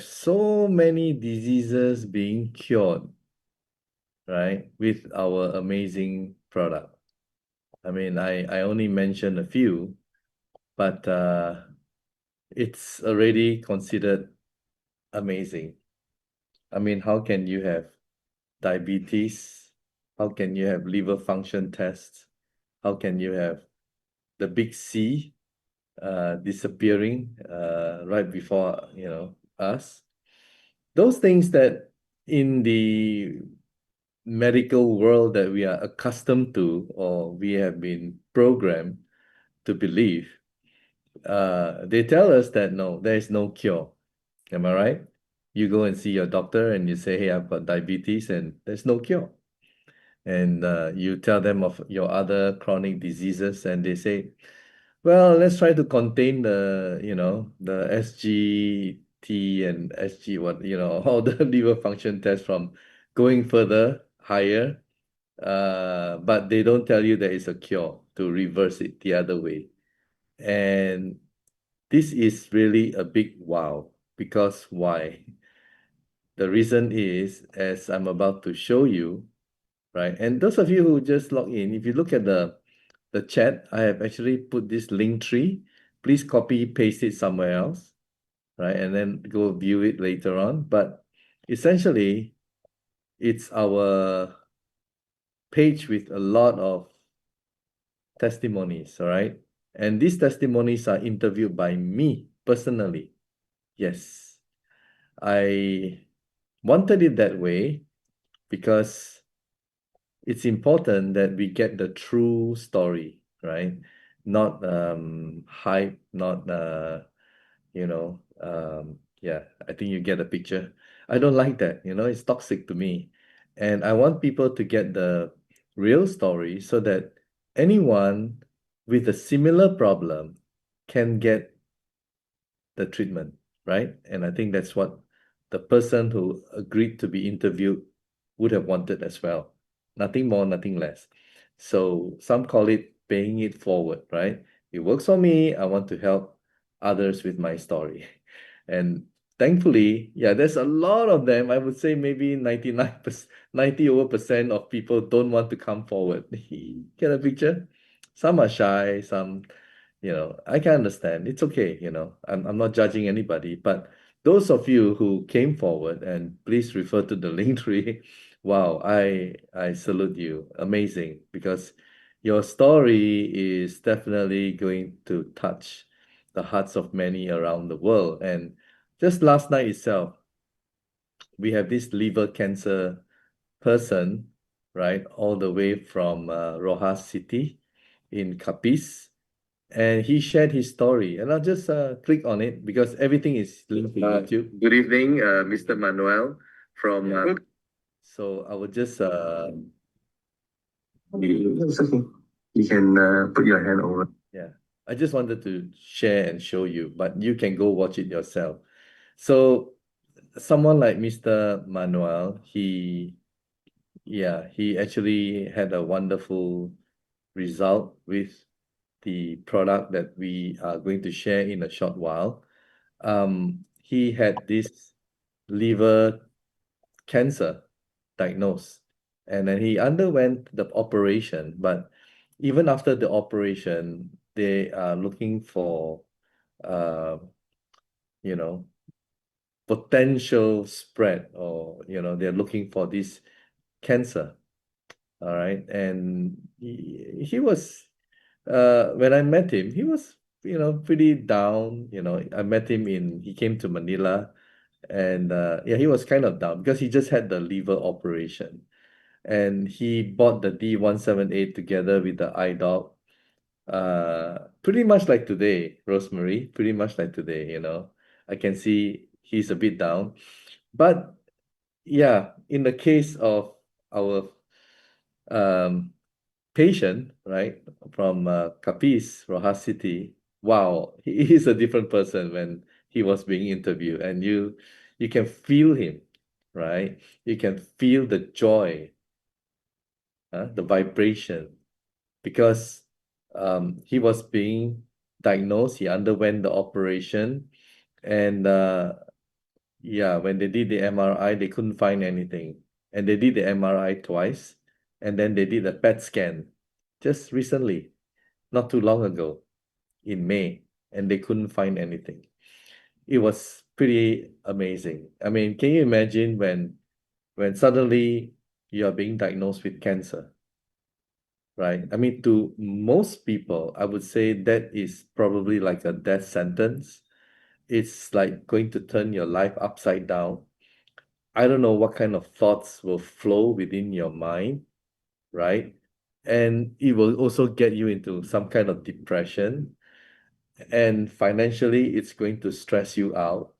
So many diseases being cured, right, with our amazing product. I mean, I only mentioned a few, but it's already considered amazing. I mean, how can you have diabetes? How can you have liver function tests? How can you have the big C disappearing right before us? Those things that in the medical world that we are accustomed to or we have been programmed to believe, they tell us that no, there is no cure. Am I right? You go and see your doctor and you say, hey, I've got diabetes and there's no cure. And you tell them of your other chronic diseases and they say, well, let's try to contain the SGT and SG, all the liver function tests from going further higher. But they don't tell you there is a cure to reverse it the other way. And this is really a big wow, because why? The reason is, as I'm about to show you, right? And those of you who just log in, if you look at the chat, I have actually put this link tree. Please copy, paste it somewhere else, right? And then go view it later on. But essentially, it's our page with a lot of testimonies, all right? And these testimonies are interviewed by me personally. Yes, I wanted it that way because it's important that we get the true story, right? Not hype, not yeah, I think you get the picture. I don't like that, it's toxic to me. And I want people to get the real story so that anyone with a similar problem can get the treatment, right? And I think that's what the person who agreed to be interviewed would have wanted as well. Nothing more, nothing less. So some call it paying it forward, right? It works for me. I want to help others with my story. And thankfully, yeah, there's a lot of them. I would say maybe 99%, 90% of people don't want to come forward. Get a picture? Some are shy, some I can understand. It's okay, I'm not judging anybody, but those of you who came forward, and please refer to the link tree. Wow, I salute you. Amazing, because your story is definitely going to touch the hearts of many around the world. And just last night itself, we have this liver cancer person, right, all the way from Rojas City in Capiz, and he shared his story. And I'll just click on it because everything is linked to YouTube. Good evening, Mr. Manuel from. So I will just. It's okay. You can put your hand over. Yeah, I just wanted to share and show you, but you can go watch it yourself. So someone like Mr. Manuel, he actually had a wonderful result with the product that we are going to share in a short while. He had this liver cancer diagnosed, and then he underwent the operation. But even after the operation, they are looking for, uh, you know, potential spread, or they're looking for this cancer. All right, and he was when I met him, he was, pretty down. I met him he came to Manila, and yeah, he was kind of down because he just had the liver operation. And he bought the D178 together with the I-Doc. Pretty much like today, Rosemary, pretty much like today, I can see he's a bit down. But yeah, in the case of our patient, right, from Capiz, Rojas City, wow, he is a different person when he was being interviewed, and you can feel him, right? You can feel the joy, the vibration, because he was being diagnosed. He underwent the operation, and Yeah, when they did the MRI, they couldn't find anything. And they did the MRI twice, and then they did a PET scan just recently, not too long ago, in May, and they couldn't find anything. It was pretty amazing. I mean, can you imagine when suddenly you are being diagnosed with cancer, right? I mean, to most people, I would say that is probably like a death sentence. It's like going to turn your life upside down. I don't know what kind of thoughts will flow within your mind, right? And it will also get you into some kind of depression. And financially, it's going to stress you out.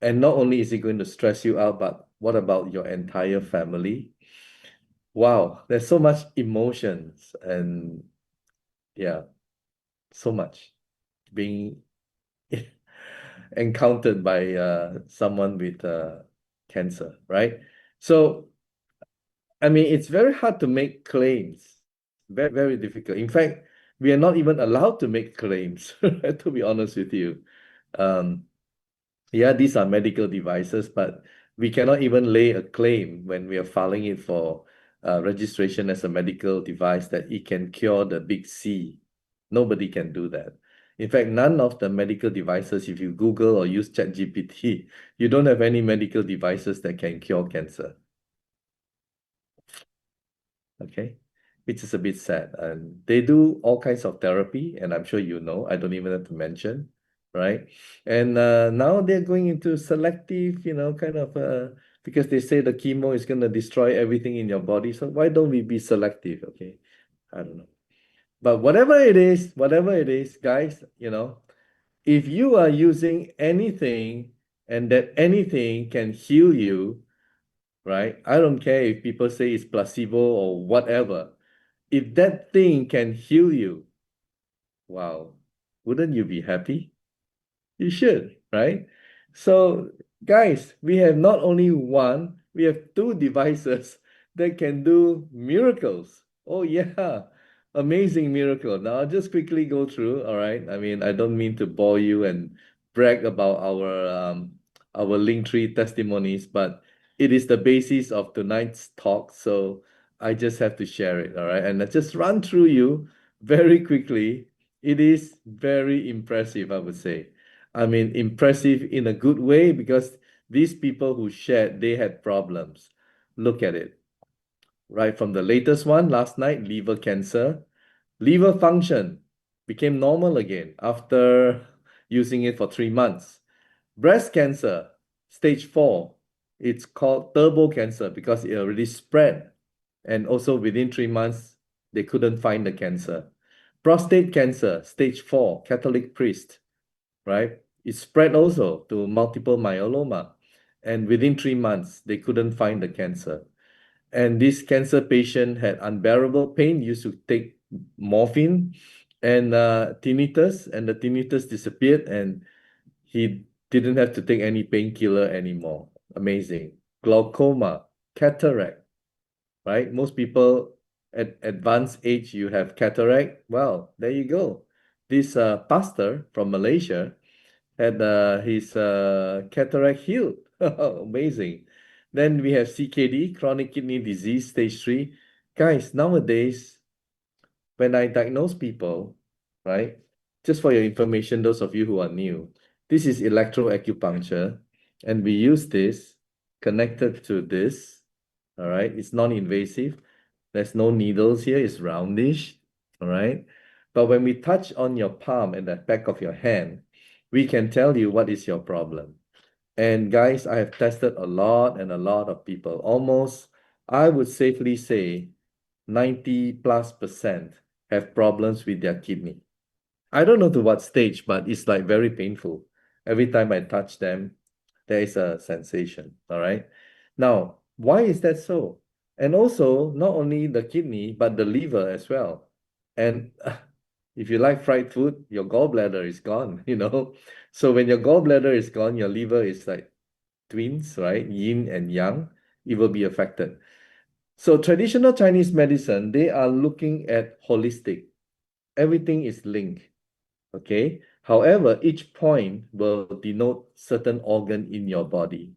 And not only is it going to stress you out, but what about your entire family? Wow, there's so much emotions and yeah, so much being encountered by someone with cancer, right? So, I mean, it's very hard to make claims, very, very difficult. In fact, we are not even allowed to make claims, to be honest with you. Um, yeah, these are medical devices, but we cannot even lay a claim when we are filing it for registration as a medical device that it can cure the big C. Nobody can do that. In fact, none of the medical devices, if you Google or use ChatGPT, you don't have any medical devices that can cure cancer. Okay, which is a bit sad. And they do all kinds of therapy, and I'm sure you know, I don't even have to mention, right? And now they're going into selective, kind of because they say the chemo is going to destroy everything in your body. So why don't we be selective? Okay, I don't know. But whatever it is, guys, if you are using anything and that anything can heal you, right? I don't care if people say it's placebo or whatever. If that thing can heal you, wow, wouldn't you be happy? You should, right? So, guys, we have not only one, we have two devices that can do miracles. Oh, yeah, amazing miracle. Now, I'll just quickly go through, all right? I mean, I don't mean to bore you and brag about our Linktree testimonies, but it is the basis of tonight's talk, so I just have to share it, all right? And I just run through you very quickly. It is very impressive, I would say. I mean, impressive in a good way because these people who shared, they had problems. Look at it. Right from the latest one last night, liver cancer, liver function became normal again after using it for 3 months. Breast cancer, stage 4, it's called turbo cancer because it already spread. And also within 3 months, they couldn't find the cancer. Prostate cancer, stage 4, Catholic priest, right? It spread also to multiple myeloma. And within 3 months, they couldn't find the cancer. And this cancer patient had unbearable pain, used to take morphine and tinnitus, and the tinnitus disappeared, and he didn't have to take any painkiller anymore. Amazing. Glaucoma, cataract, right? Most people at advanced age, you have cataract. Well, there you go. This pastor from Malaysia had his cataract healed. Amazing. Then we have CKD, chronic kidney disease, stage 3. Guys, nowadays, when I diagnose people, right, just for your information, those of you who are new, this is electroacupuncture, and we use this connected to this, all right? It's non-invasive. There's no needles here, it's roundish, all right? But when we touch on your palm and the back of your hand, we can tell you what is your problem. And guys, I have tested a lot and a lot of people. Almost, I would safely say 90+% have problems with their kidney. I don't know to what stage, but it's like very painful. Every time I touch them, there is a sensation. All right. Now, why is that so? And also, not only the kidney, but the liver as well. And if you like fried food, your gallbladder is gone. So when your gallbladder is gone, your liver is like twins, right? Yin and yang, it will be affected. So traditional Chinese medicine, they are looking at holistic. Everything is linked. Okay. However, each point will denote certain organ in your body.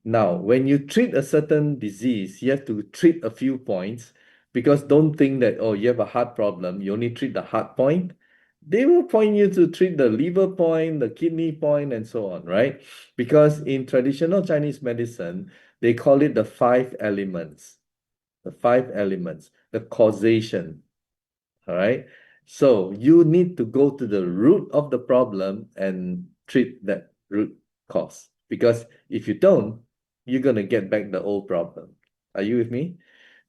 Now, when you treat a certain disease, you have to treat a few points, because don't think that, oh, you have a heart problem, you only treat the heart point. They will point you to treat the liver point, the kidney point, and so on, right? Because in traditional Chinese medicine, they call it the five elements. The five elements, the causation. All right. So you need to go to the root of the problem and treat that root cause. Because if you don't, you're going to get back the old problem. Are you with me?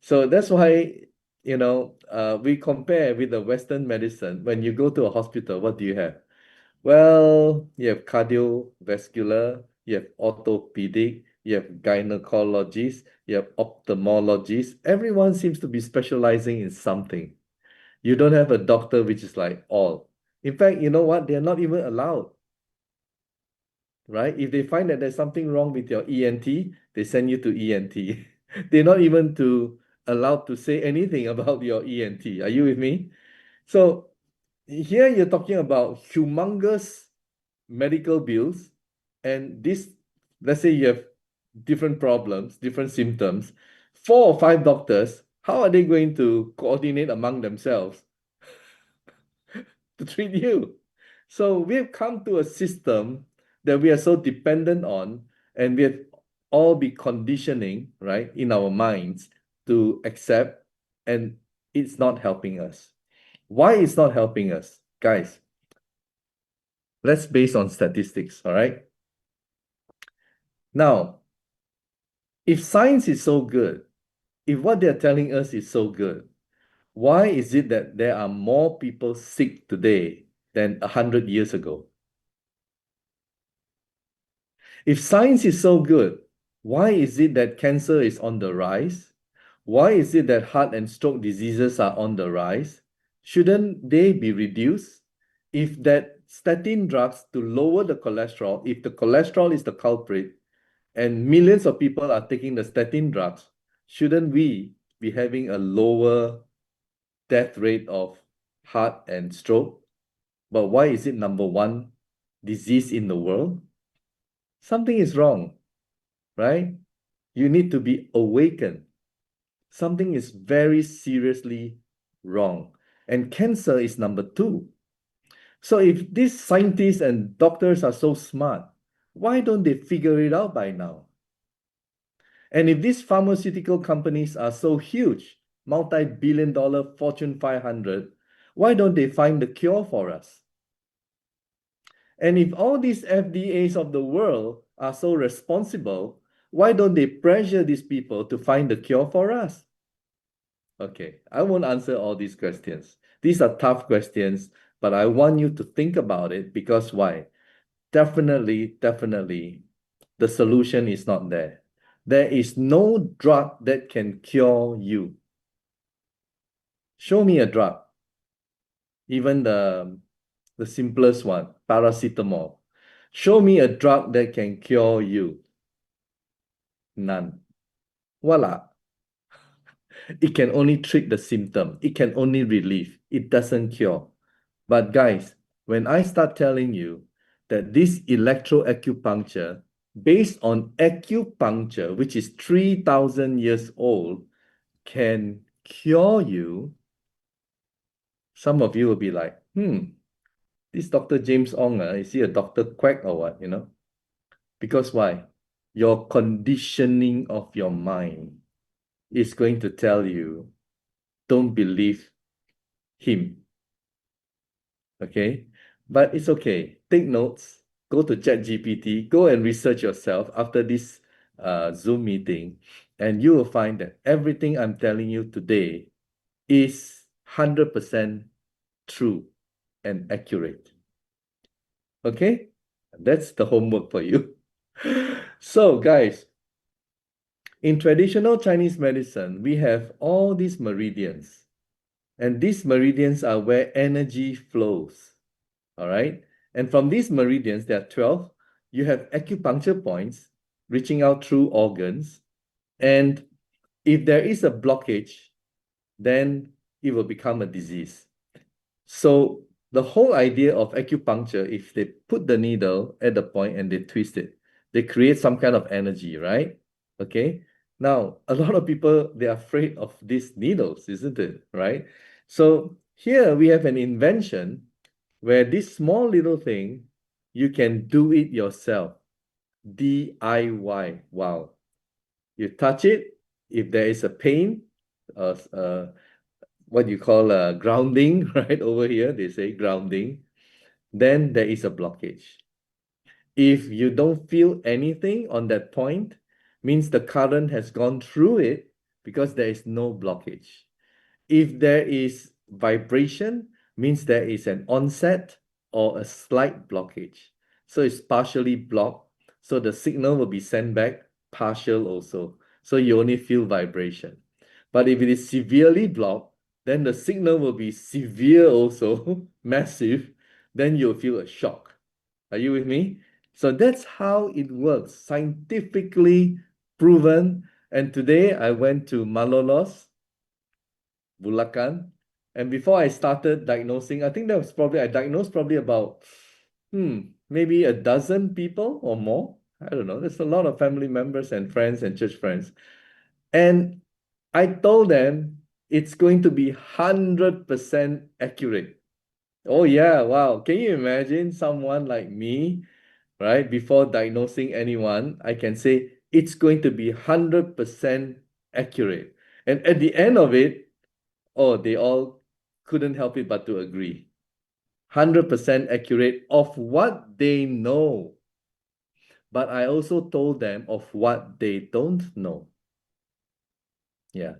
So that's why, we compare with the Western medicine. When you go to a hospital, what do you have? Well, you have cardiovascular, you have orthopedic, you have gynecologists, you have ophthalmologists. Everyone seems to be specializing in something. You don't have a doctor which is like all. In fact, you know what? They're not even allowed, right? If they find that there's something wrong with your ENT, they send you to ENT. They're not even allowed to say anything about your ENT. Are you with me? So here you're talking about humongous medical bills, and this, let's say you have different problems, different symptoms, 4 or 5 doctors, how are they going to coordinate among themselves to treat you? So we've come to a system that we are so dependent on, and we have all be conditioning, right, in our minds to accept, and it's not helping us. Why it's not helping us? Guys, let's base on statistics, all right? Now, if science is so good, if what they're telling us is so good, why is it that there are more people sick today than 100 years ago? If science is so good, why is it that cancer is on the rise? Why is it that heart and stroke diseases are on the rise? Shouldn't they be reduced? If that statin drugs to lower the cholesterol, if the cholesterol is the culprit, and millions of people are taking the statin drugs, shouldn't we be having a lower death rate of heart and stroke? But why is it number one disease in the world? Something is wrong, right? You need to be awakened. Something is very seriously wrong. And cancer is number two. So if these scientists and doctors are so smart, why don't they figure it out by now? And if these pharmaceutical companies are so huge, multi-billion-dollar Fortune 500, why don't they find the cure for us? And if all these FDAs of the world are so responsible, why don't they pressure these people to find the cure for us? Okay, I won't answer all these questions. These are tough questions, but I want you to think about it, because why? Definitely, the solution is not there. There is no drug that can cure you. Show me a drug, even the simplest one, paracetamol. Show me a drug that can cure you. None. Voila. It can only treat the symptom. It can only relieve. It doesn't cure. But guys, when I start telling you that this electroacupuncture, based on acupuncture, which is 3,000 years old, can cure you, some of you will be like, this Dr. James Ong, is he a Dr. Quack or what, Because why? Your conditioning of your mind is going to tell you, don't believe him. Okay? But it's okay. Take notes. Go to ChatGPT. Go and research yourself after this Zoom meeting. And you will find that everything I'm telling you today is 100% true and accurate. Okay? That's the homework for you. So, guys, in traditional Chinese medicine, we have all these meridians. And these meridians are where energy flows. All right? And from these meridians, there are 12. You have acupuncture points reaching out through organs. And if there is a blockage, then it will become a disease. So the whole idea of acupuncture, if they put the needle at the point and they twist it, they create some kind of energy, right? Okay. Now, a lot of people, they're afraid of these needles, isn't it? Right? So here we have an invention where this small little thing, you can do it yourself. DIY. Wow. You touch it, if there is a pain, what you call grounding, right? Over here, they say grounding, then there is a blockage. If you don't feel anything on that point, means the current has gone through it because there is no blockage. If there is vibration, means there is an onset or a slight blockage. So it's partially blocked. So the signal will be sent back partial also. So you only feel vibration. But if it is severely blocked, then the signal will be severe also, massive. Then you'll feel a shock. Are you with me? So that's how it works, scientifically proven. And today I went to Malolos, Bulacan. And before I started diagnosing, I think that was probably, I diagnosed probably about, maybe a dozen people or more. I don't know. There's a lot of family members and friends and church friends. And I told them it's going to be 100% accurate. Oh, yeah. Wow. Can you imagine someone like me, right? Before diagnosing anyone, I can say it's going to be 100% accurate. And at the end of it, oh, they all couldn't help it but to agree. 100% accurate of what they know. But I also told them of what they don't know. Yeah.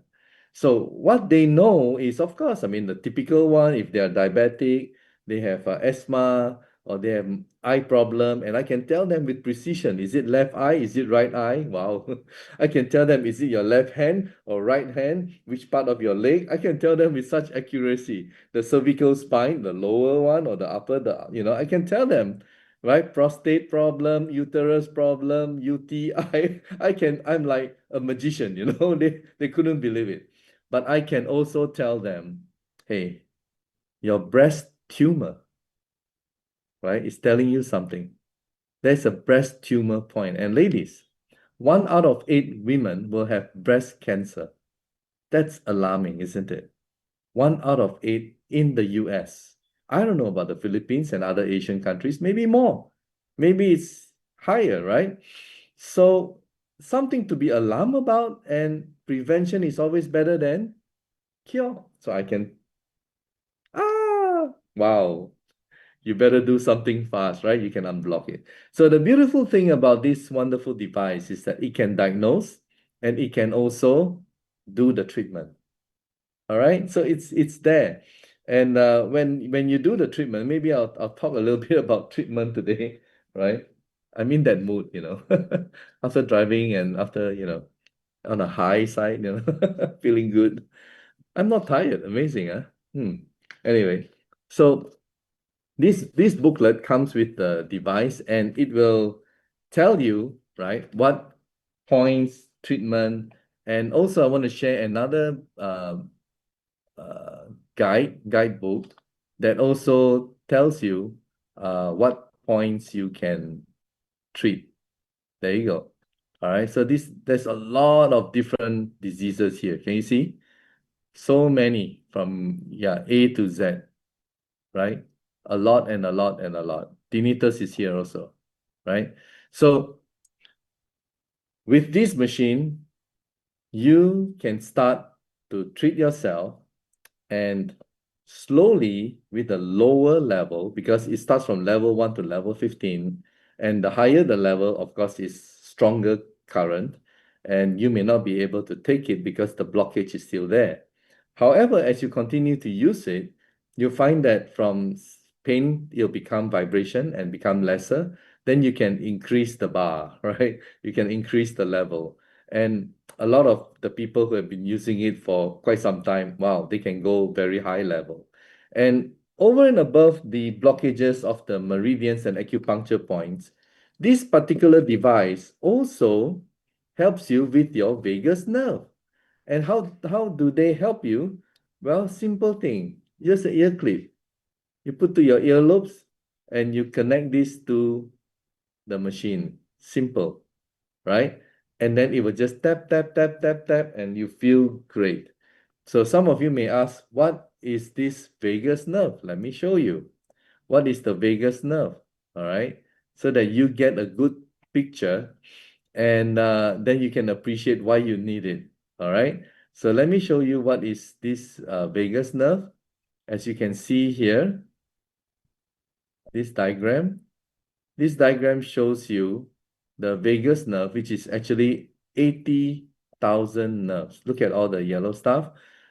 So what they know is, of course, I mean, the typical one, if they are diabetic, they have asthma, or they have eye problem, and I can tell them with precision, is it left eye, is it right eye? Wow. I can tell them, is it your left hand or right hand, which part of your leg? I can tell them with such accuracy. The cervical spine, the lower one or the upper, I can tell them, right? Prostate problem, uterus problem, UTI. I'm like a magician, they couldn't believe it. But I can also tell them, hey, your breast tumor, right, is telling you something. There's a breast tumor point. And ladies, 1 out of 8 women will have breast cancer. That's alarming, isn't it? 1 out of 8 in the US. I don't know about the Philippines and other Asian countries, maybe more. Maybe it's higher, right? So something to be alarmed about, and prevention is always better than cure. So I can, wow, you better do something fast, right? You can unblock it. So the beautiful thing about this wonderful device is that it can diagnose and it can also do the treatment. All right, so it's there. And when you do the treatment, maybe I'll talk a little bit about treatment today, right? I'm in that mood, after driving and after, on a high side, feeling good. I'm not tired. Amazing, huh? Anyway, so this booklet comes with the device, and it will tell you, right, what points, treatment, and also I want to share another guidebook that also tells you what points you can treat. There you go. All right. So there's a lot of different diseases here. Can you see? So many from A to Z, right? A lot and a lot and a lot. Tinnitus is here also, right? So with this machine, you can start to treat yourself, and slowly with a lower level, because it starts from level 1 to level 15, and the higher the level, of course, is stronger current, and you may not be able to take it because the blockage is still there. However, as you continue to use it, you find that from pain, it'll become vibration and become lesser. Then you can increase the bar, right? You can increase the level. And a lot of the people who have been using it for quite some time, wow, they can go very high level. And over and above the blockages of the meridians and acupuncture points, this particular device also helps you with your vagus nerve. And how do they help you? Well, simple thing, just an ear clip. You put to your earlobes and you connect this to the machine. Simple, right? And then it will just tap, tap, tap, tap, tap, and you feel great. So some of you may ask, what is this vagus nerve? Let me show you. What is the vagus nerve? All right, so that you get a good picture, and then you can appreciate why you need it. All right, so let me show you what is this vagus nerve. As you can see here, this diagram shows you the vagus nerve, which is actually 80,000 nerves. Look at all the yellow stuff.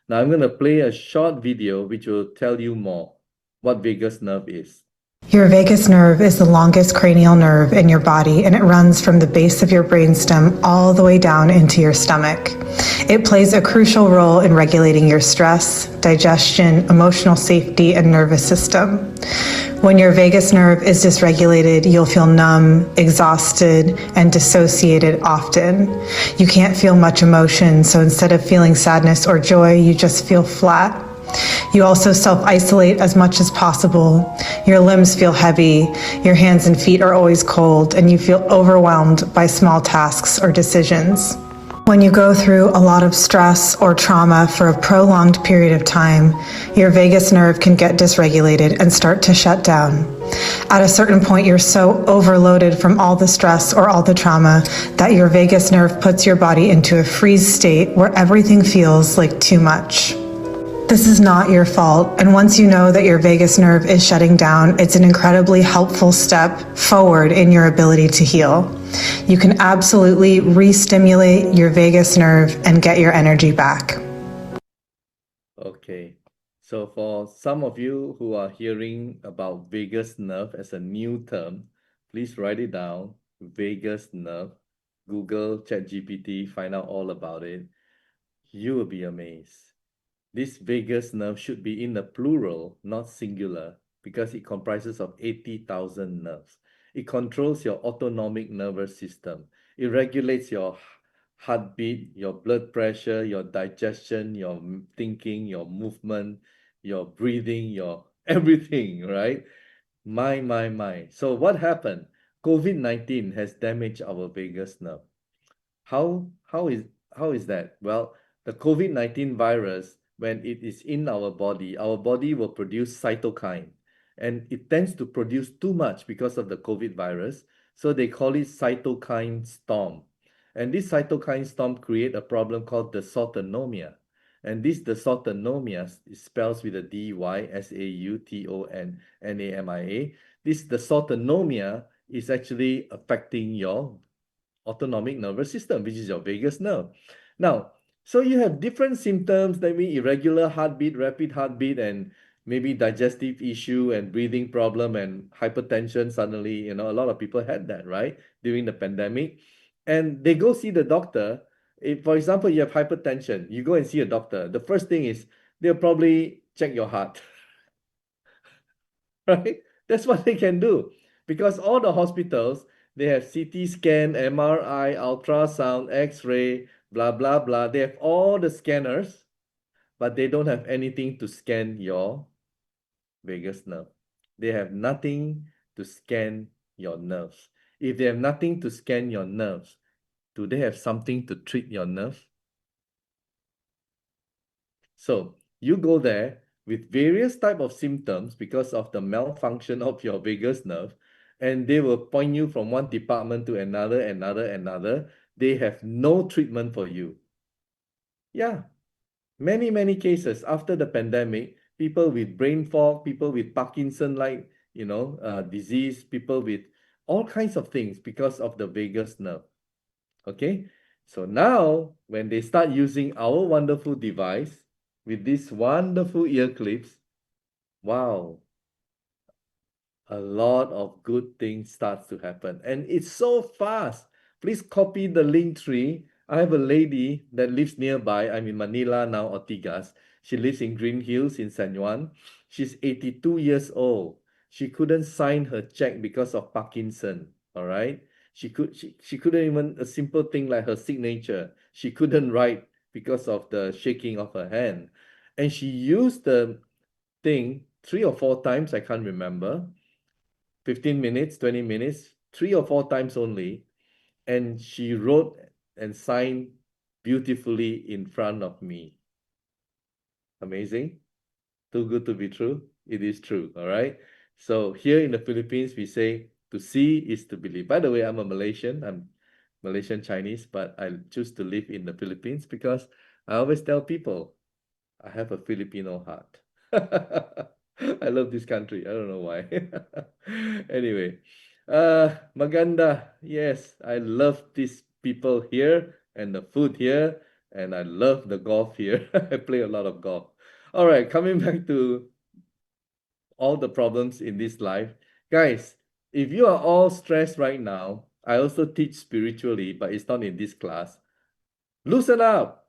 Now I'm going to play a short video which will tell you more what vagus nerve is. Your vagus nerve is the longest cranial nerve in your body, and it runs from the base of your brainstem all the way down into your stomach. It plays a crucial role in regulating your stress, digestion, emotional safety, and nervous system. When your vagus nerve is dysregulated, you'll feel numb, exhausted, and dissociated often. You can't feel much emotion, so instead of feeling sadness or joy, you just feel flat. You also self-isolate as much as possible. Your limbs feel heavy, your hands and feet are always cold, and you feel overwhelmed by small tasks or decisions. When you go through a lot of stress or trauma for a prolonged period of time, your vagus nerve can get dysregulated and start to shut down. At a certain point, you're so overloaded from all the stress or all the trauma that your vagus nerve puts your body into a freeze state where everything feels like too much. This is not your fault, and once you know that your vagus nerve is shutting down, it's an incredibly helpful step forward in your ability to heal. You can absolutely re-stimulate your vagus nerve and get your energy back. Okay, so for some of you who are hearing about vagus nerve as a new term, please write it down, vagus nerve. Google, ChatGPT, find out all about it. You will be amazed. This vagus nerve should be in the plural, not singular, because it comprises of 80,000 nerves. It controls your autonomic nervous system. It regulates your heartbeat, your blood pressure, your digestion, your thinking, your movement, your breathing, your everything, right? My. So what happened? COVID-19 has damaged our vagus nerve. How is that? Well, the COVID-19 virus, when it is in our body will produce cytokine, and it tends to produce too much because of the COVID virus. So they call it cytokine storm. And this cytokine storm create a problem called dysautonomia. And this dysautonomia is spelled with a dysautonomia. This dysautonomia is actually affecting your autonomic nervous system, which is your vagus nerve. Now, so you have different symptoms, maybe irregular heartbeat, rapid heartbeat, and maybe digestive issue and breathing problem and hypertension. Suddenly, a lot of people had that, right? During the pandemic. And they go see the doctor. If, for example, you have hypertension, you go and see a doctor. The first thing is they'll probably check your heart, right? That's what they can do, because all the hospitals, they have CT scan, MRI, ultrasound, X-ray, blah, blah, blah. They have all the scanners, but they don't have anything to scan your vagus nerve. They have nothing to scan your nerves. If they have nothing to scan your nerves, do they have something to treat your nerves? So you go there with various type of symptoms because of the malfunction of your vagus nerve, and they will point you from one department to another. They have no treatment for you. Yeah, many cases after the pandemic, people with brain fog, people with Parkinson-like, disease, people with all kinds of things because of the vagus nerve. Okay, so now when they start using our wonderful device with these wonderful ear clips, wow, a lot of good things starts to happen, and it's so fast. Please copy the link tree. I have a lady that lives nearby. I'm in Manila now, Ortigas. She lives in Green Hills in San Juan. She's 82 years old. She couldn't sign her check because of Parkinson. All right. She couldn't even a simple thing like her signature. She couldn't write because of the shaking of her hand. And she used the thing 3 or 4 times, I can't remember, 15 minutes, 20 minutes, 3 or 4 times only. And she wrote and signed beautifully in front of me. Amazing. Too good to be true. It is true. All right. So here in the Philippines, we say to see is to believe. By the way, I'm a Malaysian. I'm Malaysian Chinese, but I choose to live in the Philippines because I always tell people I have a Filipino heart. I love this country. I don't know why. Anyway, Maganda. Yes, I love these people here and the food here, and I love the golf here. I play a lot of golf. All right, coming back to all the problems in this life. Guys, if you are all stressed right now, I also teach spiritually, but it's not in this class. Loosen up,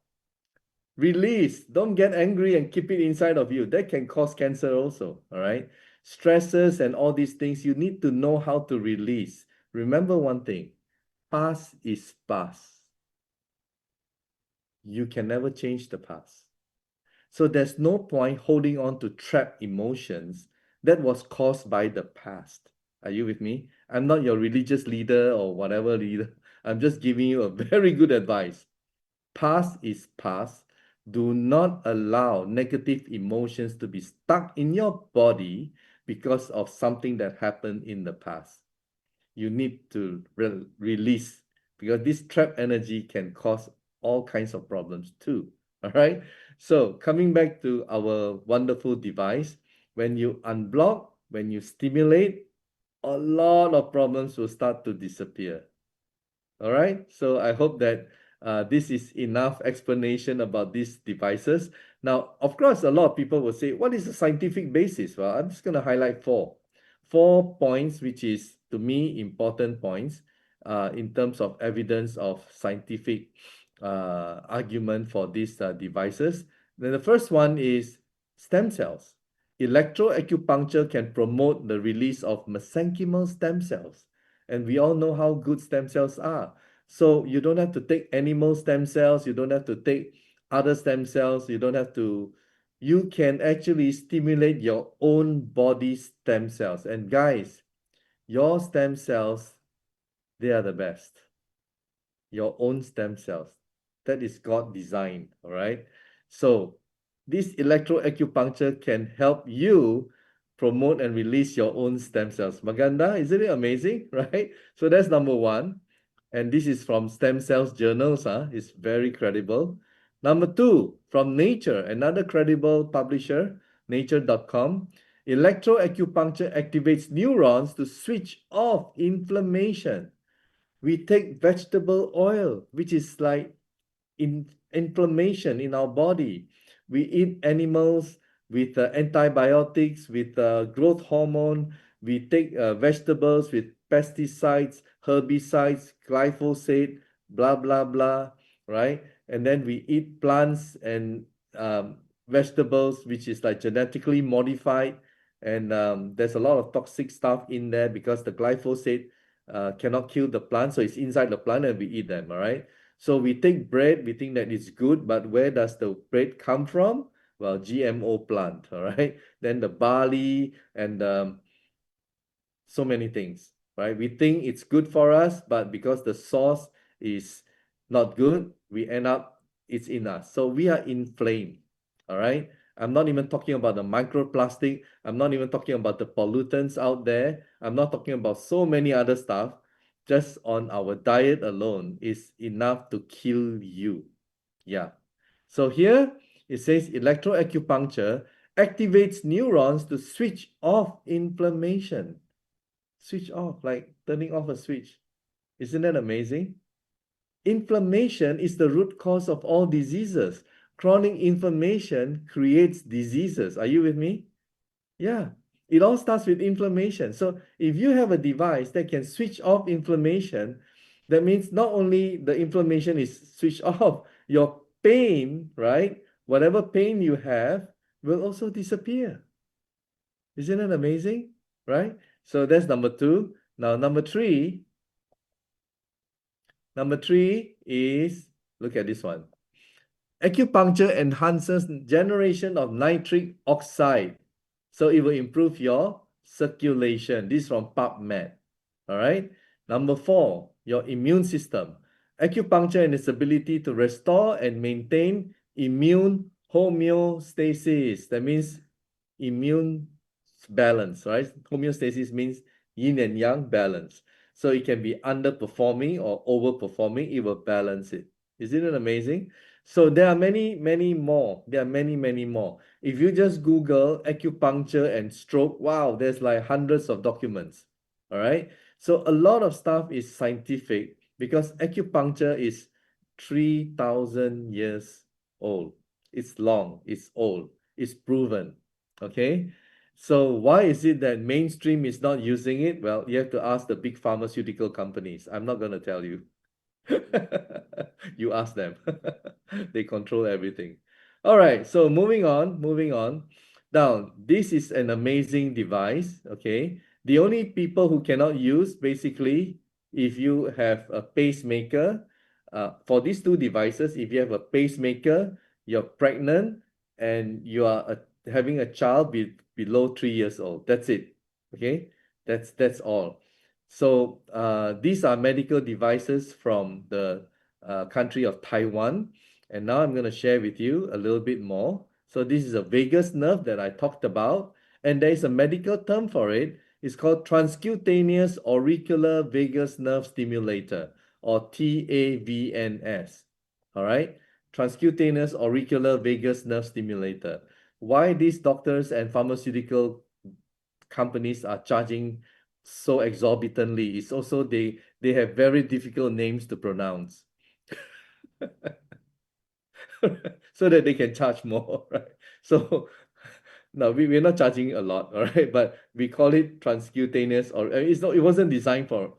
release, don't get angry and keep it inside of you. That can cause cancer also, all right? Stresses and all these things, you need to know how to release. Remember one thing, past is past. You can never change the past. So there's no point holding on to trapped emotions that was caused by the past. Are you with me? I'm not your religious leader or whatever leader. I'm just giving you a very good advice. Past is past. Do not allow negative emotions to be stuck in your body because of something that happened in the past. You need to release, because this trapped energy can cause all kinds of problems too. All right. So coming back to our wonderful device, when you unblock, when you stimulate, a lot of problems will start to disappear. All right. So I hope that this is enough explanation about these devices. Now, of course, a lot of people will say, what is the scientific basis? Well, I'm just going to highlight four points, which is, to me, important points in terms of evidence of scientific argument for these devices. Then the first one is stem cells. Electroacupuncture can promote the release of mesenchymal stem cells. And we all know how good stem cells are. So you don't have to take animal stem cells. You don't have to take other stem cells. You don't have to. You can actually stimulate your own body stem cells. And guys, your stem cells, they are the best. Your own stem cells. That is God designed, all right? So this electroacupuncture can help you promote and release your own stem cells. Maganda, isn't it amazing, right? So that's number one. And this is from Stem Cells Journals. It's very credible. Number two, from Nature, another credible publisher, nature.com. Electroacupuncture activates neurons to switch off inflammation. We take vegetable oil, which is like inflammation in our body. We eat animals with antibiotics, with growth hormone. We take vegetables with pesticides, herbicides, glyphosate, blah, blah, blah, right? And then we eat plants and vegetables, which is like genetically modified. And there's a lot of toxic stuff in there because the glyphosate cannot kill the plant. So it's inside the plant and we eat them, all right? So we take bread, we think that it's good, but where does the bread come from? Well, GMO plant, all right? Then the barley and so many things, right? We think it's good for us, but because the source is not good, we end up, it's in us. So we are inflamed, all right? I'm not even talking about the microplastic. I'm not even talking about the pollutants out there. I'm not talking about so many other stuff. Just on our diet alone is enough to kill you. Yeah. So here it says electroacupuncture activates neurons to switch off inflammation. Switch off, like turning off a switch. Isn't that amazing? Inflammation is the root cause of all diseases. Chronic inflammation creates diseases. Are you with me? Yeah. It all starts with inflammation. So if you have a device that can switch off inflammation, that means not only the inflammation is switched off, your pain, right? Whatever pain you have will also disappear. Isn't it amazing? Right? So that's number two. Now, number three is, look at this one. Acupuncture enhances generation of nitric oxide So it will improve your circulation. This is from PubMed. All right. Number 4, your immune system. Acupuncture and its ability to restore and maintain immune homeostasis. That means immune balance, right? Homeostasis means yin and yang balance. So it can be underperforming or overperforming. It will balance it. Isn't it amazing? So there are many, many more. There are many, many more. If you just Google acupuncture and stroke, wow, there's like hundreds of documents. All right. So a lot of stuff is scientific because acupuncture is 3,000 years old. It's long, it's old, it's proven. Okay. So why is it that mainstream is not using it? Well, you have to ask the big pharmaceutical companies. I'm not going to tell you. You ask them. They control everything. All right, so moving on. Now, this is an amazing device, okay? The only people who cannot use, basically, if you have a pacemaker, for these two devices, if you have a pacemaker, you're pregnant, and you are having a child below 3 years old. That's it, okay? That's all. So these are medical devices from the country of Taiwan. And now I'm going to share with you a little bit more. So this is a vagus nerve that I talked about. And there is a medical term for it. It's called transcutaneous auricular vagus nerve stimulator, or TAVNS. All right? Transcutaneous auricular vagus nerve stimulator. Why these doctors and pharmaceutical companies are charging so exorbitantly is also they have very difficult names to pronounce. So that they can charge more, right? So no, we're not charging a lot, all right, but we call it transcutaneous, or it wasn't designed for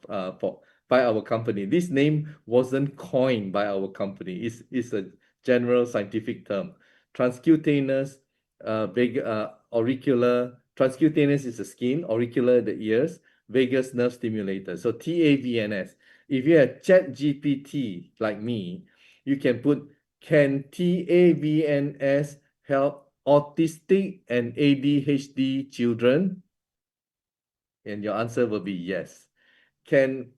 by our company. This name wasn't coined by our company. It's a general scientific term. Transcutaneous auricular. Transcutaneous is the skin, auricular the ears, vagus nerve stimulator. So TAVNS. If you have ChatGPT like me, you can put, can TAVNS help autistic and ADHD children? And your answer will be yes. Can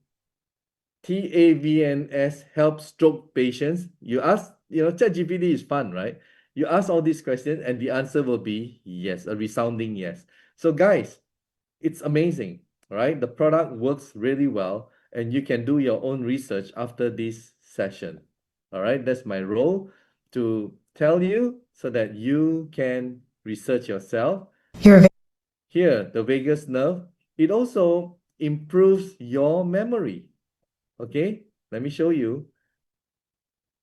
TAVNS help stroke patients? You ask, ChatGPT is fun, right? You ask all these questions and the answer will be yes, a resounding yes. So guys, it's amazing, right? The product works really well and you can do your own research after this session. All right, that's my role, to tell you so that you can research yourself. Here, the vagus nerve, it also improves your memory. Okay, let me show you,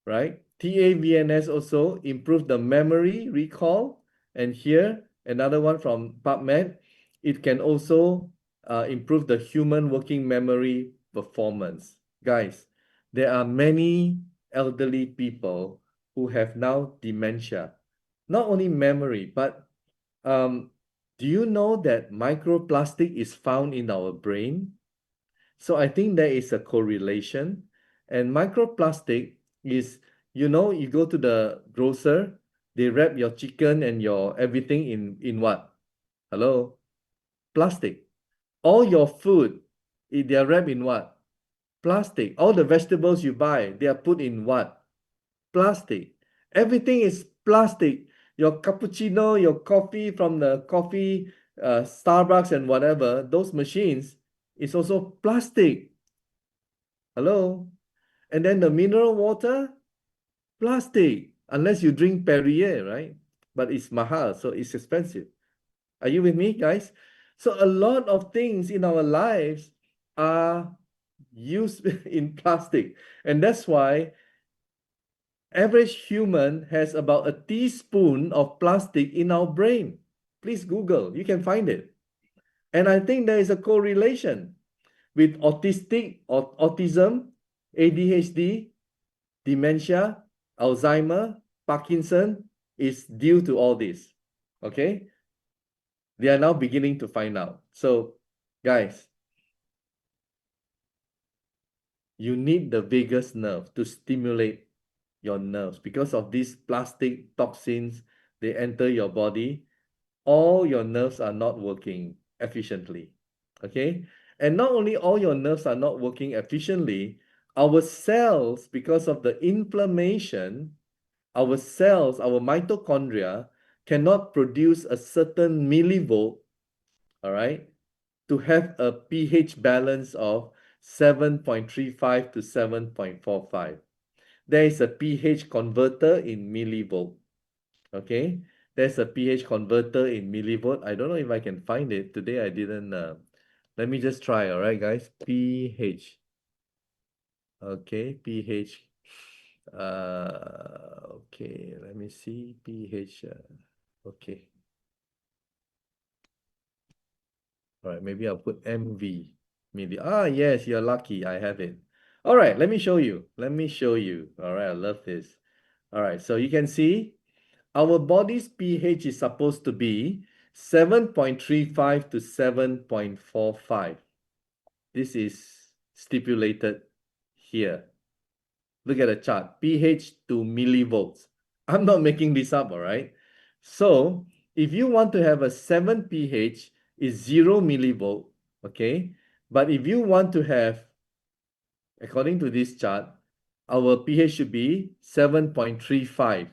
right? TAVNS also improves the memory recall. And here, another one from PubMed, it can also improve the human working memory performance. Guys, there are many elderly people who have now dementia. Not only memory, but do you know that microplastic is found in our brain? So I think there is a correlation. And microplastic is, you go to the grocer, they wrap your chicken and your everything in what? Hello? Plastic. All your food, they are wrapped in what? Plastic. All the vegetables you buy, they are put in what? Plastic. Everything is plastic. Your cappuccino, your coffee from the coffee, Starbucks and whatever, those machines is also plastic. Hello? And then the mineral water, plastic. Unless you drink Perrier, right? But it's mahal, so it's expensive. Are you with me, guys? So a lot of things in our lives are used in plastic. And that's why average human has about a teaspoon of plastic in our brain. Please Google, you can find it. And I think there is a correlation with autism, ADHD, dementia, Alzheimer, Parkinson is due to all this. Okay? They are now beginning to find out. So, guys, you need the vagus nerve to stimulate your nerves because of these plastic toxins. They enter your body all your nerves are not working efficiently, okay? And not only all your nerves are not working efficiently, our cells, because of the inflammation, our cells, our mitochondria, cannot produce a certain millivolt, all right, to have a pH balance of 7.35 to 7.45. There is a pH converter in millivolt, okay? There's a pH converter in millivolt. I don't know if I can find it. Today I didn't. Let me just try, all right, guys? pH. Okay, pH. Okay, let me see. pH. Okay. All right, maybe I'll put MV. Maybe. Yes, you're lucky. I have it. All right, let me show you. Let me show you. All right, I love this. All right, so you can see our body's pH is supposed to be 7.35 to 7.45. This is stipulated here. Look at the chart, pH to millivolts. I'm not making this up, all right? So if you want to have a 7 pH, is 0 millivolt, okay? But if you want to have, according to this chart, our pH should be 7.35.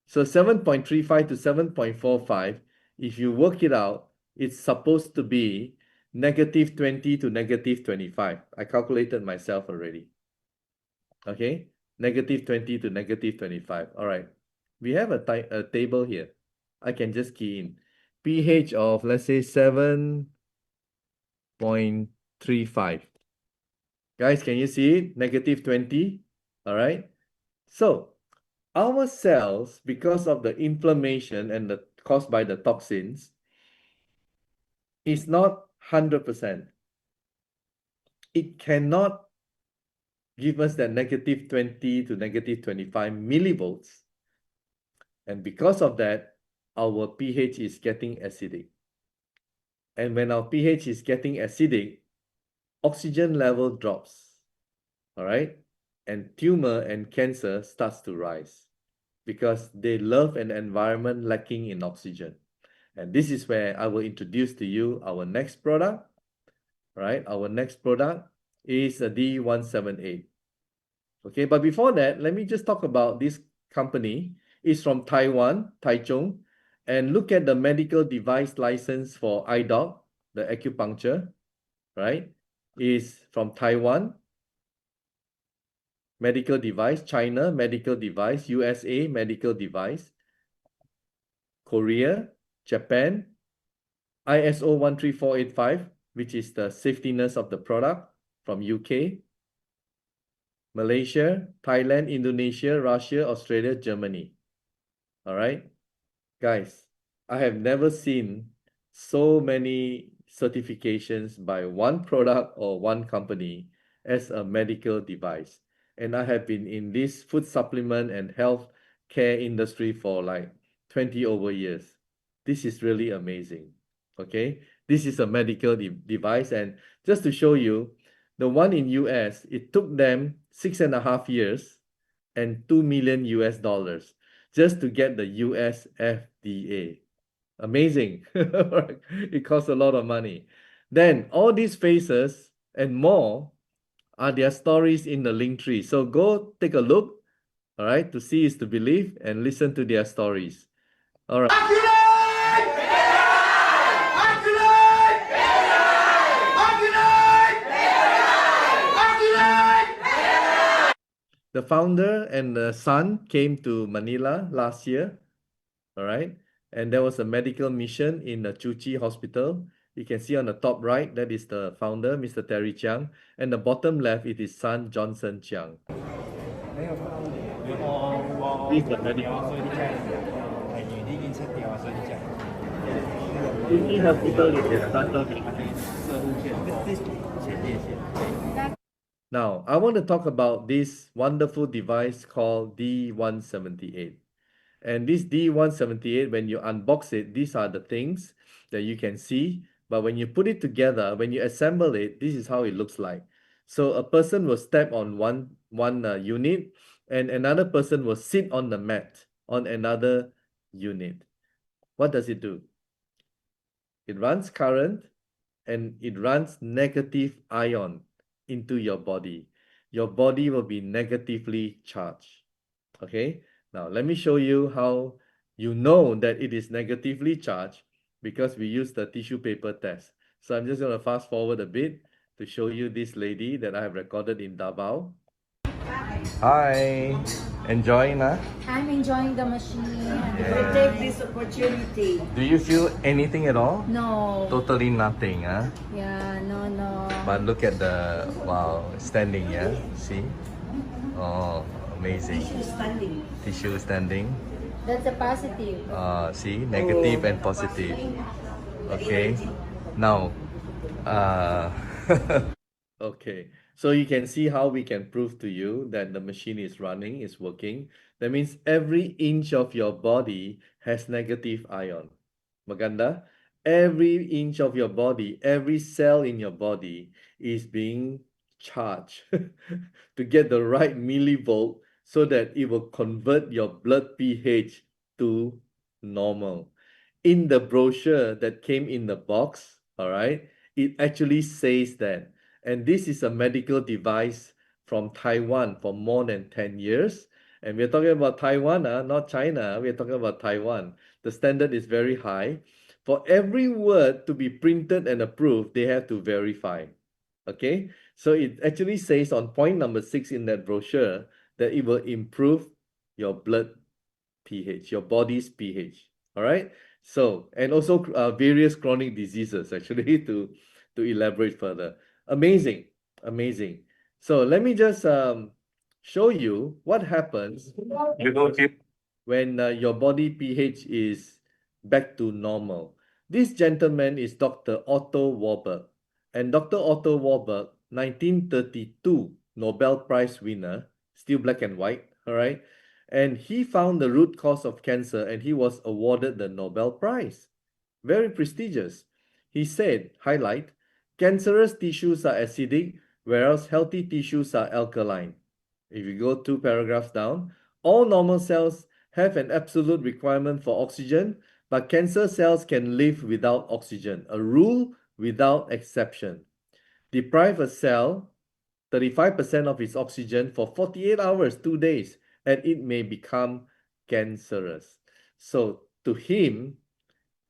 So 7.35 to 7.45, if you work it out, it's supposed to be -20 to -25. I calculated myself already. Okay, -20 to -25. All right, we have a table here. I can just key in pH of, let's say, 7.35. Guys, can you see it? -20. All right. So our cells, because of the inflammation and the caused by the toxins, is not 100%. It cannot give us that -20 to -25 millivolts. And because of that, our pH is getting acidic. And when our pH is getting acidic, oxygen level drops. All right? And tumor and cancer starts to rise because they love an environment lacking in oxygen. And this is where I will introduce to you our next product, right? Our next product is a D178. Okay, but before that, let me just talk about this company. It's from Taiwan, Taichung, and look at the medical device license for I-Doc, the acupuncture, right? Is from Taiwan, medical device, China, medical device, USA, medical device, Korea, Japan, ISO 13485, which is the safetiness of the product, from UK, Malaysia, Thailand, Indonesia, Russia, Australia, Germany. All right, guys, I have never seen so many certifications by one product or one company as a medical device. And I have been in this food supplement and health care industry for like 20 over years. This is really amazing. Okay, this is a medical device. And just to show you, the one in US, it took them 6.5 years and $2 million just to get the US FDA. Amazing. It costs a lot of money. Then all these phases and more are their stories in the link tree. So go take a look, all right, to see is to believe, and listen to their stories. All right. The founder and the son came to Manila last year, all right? And there was a medical mission in the Chuchi Hospital. You can see on the top right, that is the founder, Mr. Terry Chiang. And the bottom left, it is son, Johnson Chiang. This is the medical. Chuchi Hospital is the starter. Now, I want to talk about this wonderful device called D178. And this D178, when you unbox it, these are the things that you can see. But when you put it together, when you assemble it, this is how it looks like. So a person will step on one unit, and another person will sit on the mat on another unit. What does it do? It runs current and it runs negative ion into your body. Your body will be negatively charged. Okay, now let me show you how you know that it is negatively charged because we use the tissue paper test. So I'm just going to fast forward a bit to show you this lady that I have recorded in Davao. Hi, enjoying, huh? I'm enjoying the machine. Yeah. Take this opportunity. Do you feel anything at all? No. Totally nothing, huh? Yeah, no. But look at the, wow, standing, yeah? See? Oh, amazing. Tissue standing. Tissue standing. That's a positive. See, negative and positive. Okay, now, okay, so you can see how we can prove to you that the machine is running, is working. That means every inch of your body has negative ion. Maganda, every inch of your body, every cell in your body is being charged to get the right millivolt so that it will convert your blood pH to normal. In the brochure that came in the box, all right, it actually says that. And this is a medical device from Taiwan for more than 10 years. And we're talking about Taiwan, not China. We're talking about Taiwan. The standard is very high. For every word to be printed and approved, they have to verify. Okay, so it actually says on point number 6 in that brochure that it will improve your blood pH, your body's pH. All right. So, and also various chronic diseases actually to elaborate further. Amazing, amazing. So let me just show you what happens when your body pH is back to normal. This gentleman is Dr. Otto Warburg. And Dr. Otto Warburg, 1932 Nobel Prize winner, still black and white, all right? And he found the root cause of cancer and he was awarded the Nobel Prize. Very prestigious. He said, highlight, cancerous tissues are acidic, whereas healthy tissues are alkaline. If you go 2 paragraphs down, all normal cells have an absolute requirement for oxygen, but cancer cells can live without oxygen, a rule without exception. Deprive a cell 35% of its oxygen for 48 hours, 2 days, and it may become cancerous. So to him,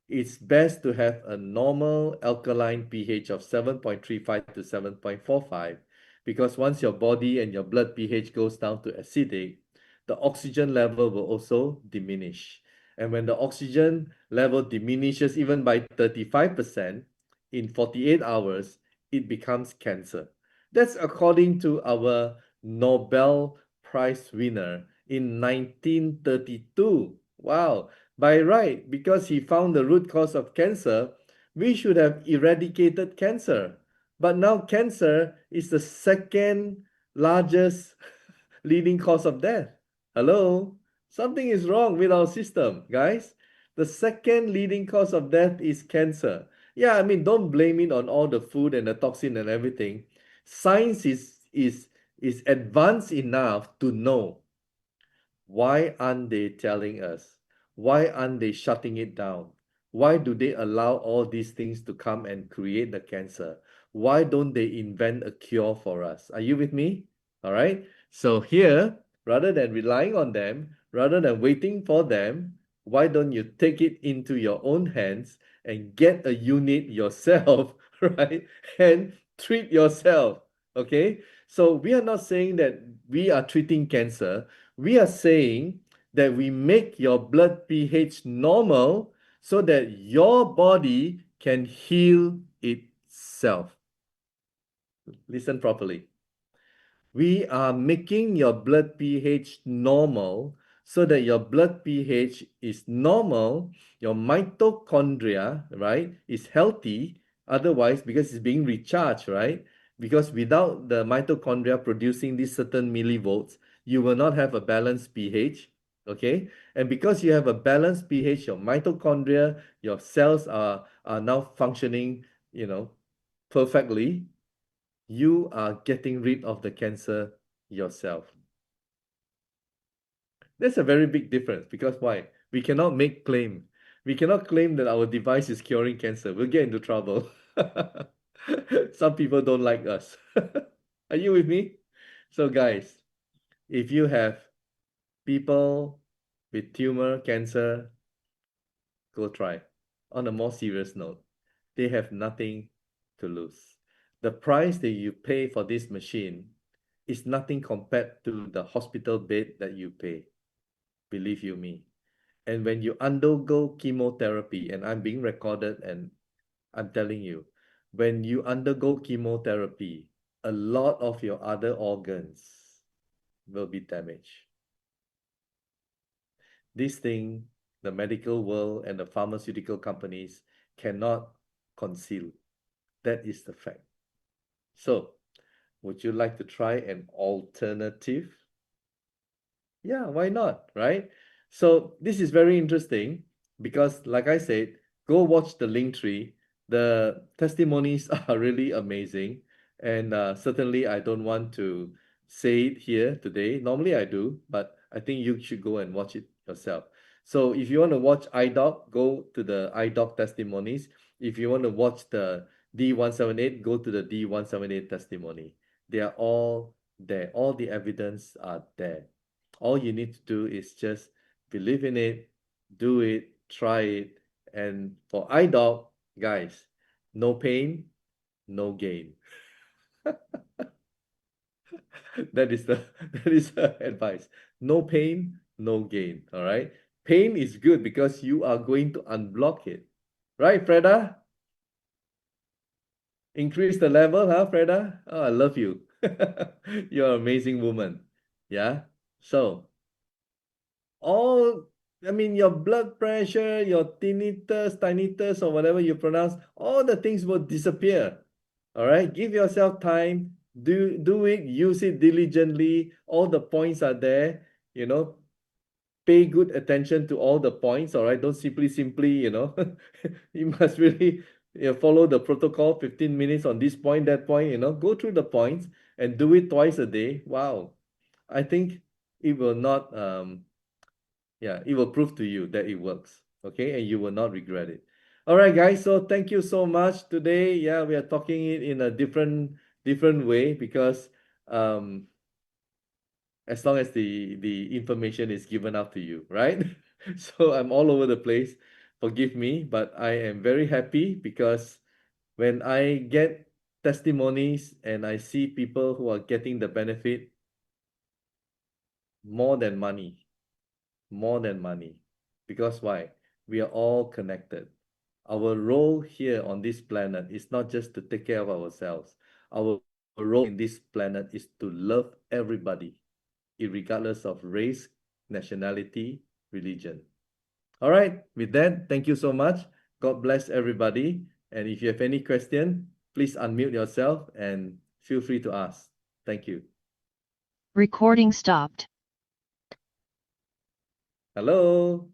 it's best to have a normal alkaline pH of 7.35 to 7.45 because once your body and your blood pH goes down to acidic, the oxygen level will also diminish. And when the oxygen level diminishes even by 35% in 48 hours, it becomes cancer. That's according to our Nobel Prize winner in 1932. Wow. By right, because he found the root cause of cancer, we should have eradicated cancer. But now cancer is the second largest leading cause of death. Hello? Something is wrong with our system, guys. The second leading cause of death is cancer. Yeah, I mean, don't blame it on all the food and the toxin and everything. Science is advanced enough to know. Why aren't they telling us? Why aren't they shutting it down? Why do they allow all these things to come and create the cancer? Why don't they invent a cure for us? Are you with me? All right. So here, rather than relying on them, rather than waiting for them, why don't you take it into your own hands and get a unit yourself, right? And treat yourself. Okay. So we are not saying that we are treating cancer. We are saying that we make your blood pH normal so that your body can heal itself. Listen properly. We are making your blood pH normal so that your blood pH is normal, your mitochondria, right, is healthy. Otherwise, because it's being recharged, right? Because without the mitochondria producing these certain millivolts, you will not have a balanced pH, okay? And because you have a balanced pH, your mitochondria, your cells are now functioning, perfectly. You are getting rid of the cancer yourself. That's a very big difference because why? We cannot make claim We cannot claim that our device is curing cancer. We'll get into trouble. Some people don't like us. Are you with me? So guys, if you have people with tumor, cancer, go try. On a more serious note, they have nothing to lose. The price that you pay for this machine is nothing compared to the hospital bed that you pay. Believe you me. And when you undergo chemotherapy, and I'm being recorded and I'm telling you, when you undergo chemotherapy, a lot of your other organs will be damaged. This thing, the medical world and the pharmaceutical companies cannot conceal. That is the fact. So, would you like to try an alternative? Yeah, why not, right? So this is very interesting because, like I said, go watch the link tree. The testimonies are really amazing. And certainly, I don't want to say it here today. Normally, I do, but I think you should go and watch it yourself. So if you want to watch I-Doc, go to the I-Doc testimonies. If you want to watch the D178, go to the D178 testimony. They are all there. All the evidence are there. All you need to do is just believe in it, do it, try it. And for I-Doc, guys, no pain, no gain. That is the advice. No pain, no gain. All right. Pain is good because you are going to unblock it. Right, Freda? Increase the level, huh, Freda? Oh, I love you. You're an amazing woman. Yeah. So all, I mean, your blood pressure, your tinnitus, or whatever you pronounce, all the things will disappear. All right, give yourself time, do it, use it diligently. All the points are there, you know, pay good attention to all the points. All right, don't simply, you must really follow the protocol, 15 minutes on this point, that point, go through the points and do it twice a day. Wow. I think it will not yeah, it will prove to you that it works. Okay, and you will not regret it. All right, guys. So thank you so much today. Yeah, we are talking it in a different way because as long as the information is given out to you, right? So I'm all over the place. Forgive me, but I am very happy because when I get testimonies and I see people who are getting the benefit more than money, more than money. Because why? We are all connected. Our role here on this planet is not just to take care of ourselves. Our role in this planet is to love everybody, regardless of race, nationality, religion. All right, with that, thank you so much. God bless everybody. And if you have any question, please unmute yourself and feel free to ask. Thank you. Recording stopped. Hello.